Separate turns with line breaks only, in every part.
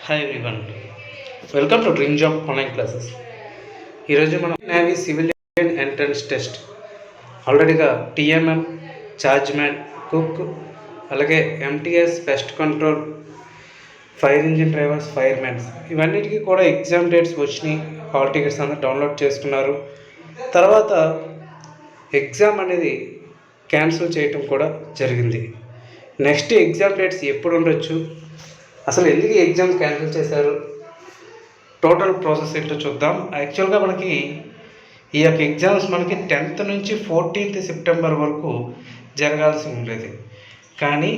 Hi everyone, welcome to dream job online classes. ఈరోజు మనం navy civilian entrance test ఆల్రెడీగా TMM, chargeman, cook, అలాగే MTS, pest control, fire engine drivers, firemens ఇవన్నిటికీ కూడా exam dates వచ్చినాయి. Hall tickets అందరూ download చేసుకున్నారు. తర్వాత ఎగ్జామ్ అనేది క్యాన్సిల్ చేయటం కూడా జరిగింది. నెక్స్ట్ ఎగ్జామ్ డేట్స్ ఎప్పుడు ఉండొచ్చు, అసలు ఎందుకు ఎగ్జామ్ క్యాన్సిల్ చేశారు, టోటల్ ప్రాసెస్ ఏంటో చూద్దాం. యాక్చువల్గా మనకి ఈ యొక్క ఎగ్జామ్స్ మనకి 10th నుంచి 14th సెప్టెంబర్ వరకు జరగాల్సి ఉండేది. కానీ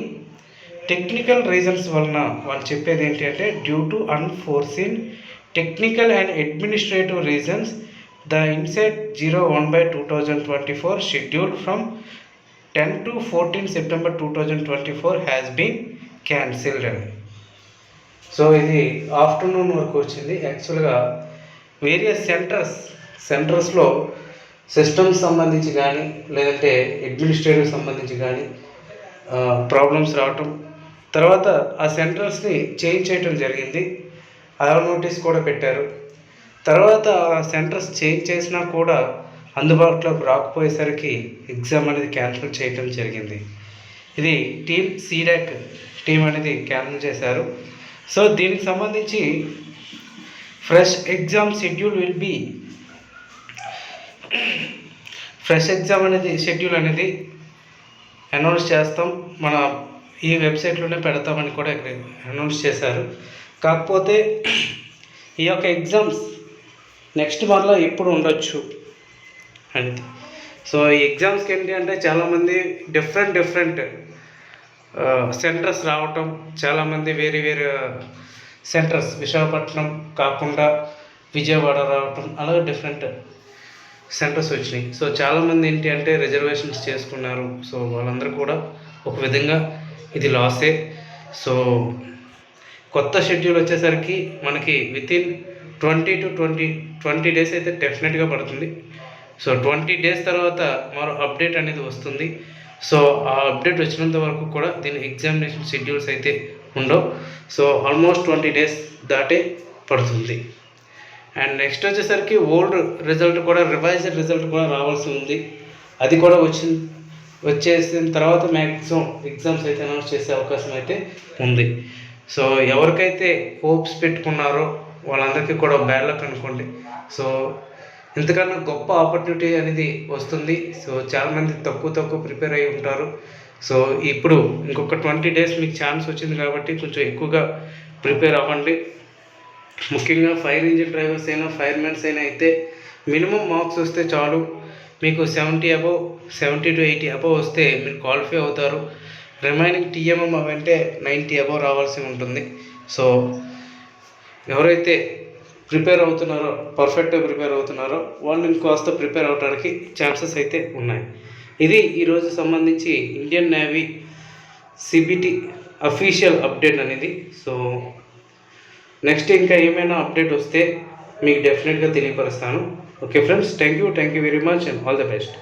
టెక్నికల్ రీజన్స్ వలన వాళ్ళు చెప్పేది ఏంటి అంటే, due to unforeseen technical and administrative reasons the INSET 01/2024 schedule from 10 to 14 September 2024 has been cancelled అని. సో ఇది ఆఫ్టర్నూన్ వరకు వచ్చింది. యాక్చువల్గా వేరియస్ సెంటర్స్లో సిస్టమ్స్ సంబంధించి కానీ లేదంటే అడ్మినిస్ట్రేటివ్ సంబంధించి కానీ ప్రాబ్లమ్స్ రావటం, తర్వాత ఆ సెంటర్స్ని చేంజ్ చేయటం జరిగింది. అలర్ట్ నోటీస్ కూడా పెట్టారు. తర్వాత ఆ సెంటర్స్ చేంజ్ చేసినా కూడా అందుబాటులోకి రాకపోయేసరికి ఎగ్జామ్ అనేది క్యాన్సిల్ చేయటం జరిగింది. ఇది టీమ్ సీడాక్ టీం అనేది క్యాన్సిల్ చేశారు. సో దీనికి సంబంధించి ఫ్రెష్ ఎగ్జామ్ షెడ్యూల్ అనేది అనౌన్స్ చేస్తాం, మన ఈ వెబ్సైట్లోనే పెడతామని కూడా ఇక్కడ అనౌన్స్ చేశారు. కాకపోతే ఈ యొక్క ఎగ్జామ్స్ నెక్స్ట్ మరలా ఎప్పుడు ఉండొచ్చు అనేది. సో ఈ ఎగ్జామ్స్కి ఏంటి అంటే చాలామంది డిఫరెంట్ సెంటర్స్ రావటం, చాలామంది వేరే సెంటర్స్ విశాఖపట్నం కాకుండా విజయవాడ రావటం, అలాగే డిఫరెంట్ సెంటర్స్ వచ్చినాయి. సో చాలామంది ఏంటి అంటే రిజర్వేషన్స్ చేసుకున్నారు. సో వాళ్ళందరూ కూడా ఒక విధంగా ఇది లాసే. సో కొత్త షెడ్యూల్ వచ్చేసరికి మనకి వితిన్ 20 to 20 డేస్ అయితే డెఫినెట్గా పడుతుంది. సో 20 డేస్ తర్వాత మరో అప్డేట్ అనేది వస్తుంది. సో ఆ అప్డేట్ వచ్చినంత వరకు కూడా దీని ఎగ్జామినేషన్ షెడ్యూల్స్ అయితే ఉండవు. సో ఆల్మోస్ట్ 20 డేస్ దాటే పడుతుంది. అండ్ నెక్స్ట్ వచ్చేసరికి ఓల్డ్ రిజల్ట్ కూడా, రివైజ్డ్ రిజల్ట్ కూడా రావాల్సి ఉంది. అది కూడా వచ్చేసిన తర్వాత మ్యాక్సిమం ఎగ్జామ్స్ అయితే అనౌన్స్ చేసే అవకాశం అయితే ఉంది. సో ఎవరికైతే హోప్స్ పెట్టుకున్నారో వాళ్ళందరికీ కూడా బ్యాడ్ లక్ అనుకోండి. సో ఇంతకన్నా గొప్ప ఆపర్చునిటీ అనేది వస్తుంది. సో చాలామంది తక్కువ ప్రిపేర్ అయి ఉంటారు. సో ఇప్పుడు ఇంకొక 20 డేస్ మీకు ఛాన్స్ వచ్చింది కాబట్టి కొంచెం ఎక్కువగా ప్రిపేర్ అవ్వండి. ముఖ్యంగా ఫైర్ ఇంజిన్ డ్రైవర్స్ అయినా ఫైర్మెన్స్ అయినా అయితే మినిమం మార్క్స్ వస్తే చాలు. మీకు 70 to 80 అబవ్ వస్తే మీరు క్వాలిఫై అవుతారు. రిమైనింగ్ టీఎంఎం అవంటే 90 అబవ్ రావాల్సి ఉంటుంది. సో ఎవరైతే పర్ఫెక్ట్గా ప్రిపేర్ అవుతున్నారో వాళ్ళు ఇంకొస్త ప్రిపేర్ అవడానికి ఛాన్సెస్ అయితే ఉన్నాయి. ఇది ఈరోజు సంబంధించి Indian navy CBT official update అనేది. సో నెక్స్ట్ ఇంకా ఏమైనా అప్డేట్ వస్తే మీకు డెఫినెట్గా తెలియపరుస్తాను. Okay friends, thank you very much and all the best.